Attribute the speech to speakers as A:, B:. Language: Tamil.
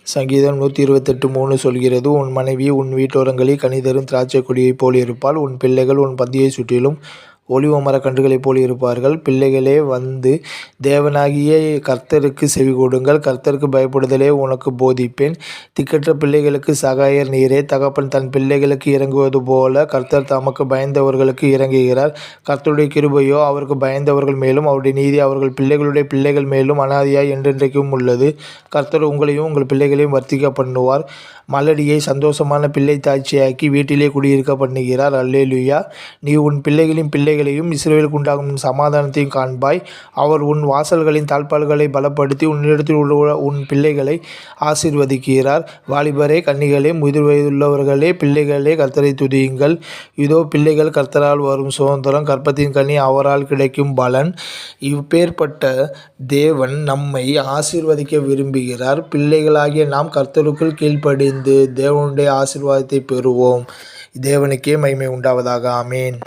A: சங்கீதம் 128:3 சொல்கிறது, உன் மனைவி உன் வீட்டோரங்களில் கனிதரும் திராட்சைக் கொடியைப் போல் இருப்பாள், உன் பிள்ளைகள் உன் பந்தியைச் சுற்றிலும் ஒலிவ மரக்கன்றுகளைப் போல் இருப்பார்கள். பிள்ளைகளே, வந்து தேவனாகிய கர்த்தருக்குச் செவிகொடுங்கள். கர்த்தருக்குப் பயப்படுதலை உனக்குப் போதிப்பேன். திக்கற்ற பிள்ளைகளுக்குச் சகாயர் நீரே. தகப்பன் தன் பிள்ளைகளுக்கு இரங்குவது போல கர்த்தர் தமக்குப் பயந்தவர்களுக்கு இரங்குகிறார். கர்த்தருடைய கிருபையோ அவருக்குப் பயந்தவர்கள் மேலும் அவருடைய நீதி அவர்கள் பிள்ளைகளுடைய பிள்ளைகள் மேலும் அனாதியாய் என்றென்றைக்கும் உள்ளது. கர்த்தர் உங்களையும் உங்கள் பிள்ளைகளையும் வர்த்திக்கப் பண்ணுவார். மலடியை சந்தோஷமான பிள்ளைத்தாய்ச்சியாக்கி வீட்டிலே குடியிருக்க பண்ணுகிறார். அல்லேலூயா. நீ உன் பிள்ளைகளின் பிள்ளைகளையும் இஸ்ரவேலுக்கு உண்டாகும் சமாதானத்தையும் காண்பாய். அவர் உன் வாசல்களின் தாழ்ப்பாள்களைப் பலப்படுத்தி உன்னிடத்தில் உள்ள உன் பிள்ளைகளை ஆசீர்வதிக்கிறார். வாலிபரே, கன்னிகளே, முதிர் வயதுள்ளவர்களே, பிள்ளைகளே, கர்த்தரைத் துதியுங்கள். இதோ, பிள்ளைகள் கர்த்தரால் வரும் சுதந்திரம், கர்ப்பத்தின் கனி அவரால் கிடைக்கும் பலன். இப்பேற்பட்ட தேவன் நம்மை ஆசீர்வதிக்க விரும்புகிறார். பிள்ளைகளாகிய நாம் கர்த்தருக்குள் கீழ்ப்படிந்து தேவனுடைய ஆசீர்வாதத்தைப் பெறுவோம். தேவனுக்கே மகிமை உண்டாவதாக. ஆமென்.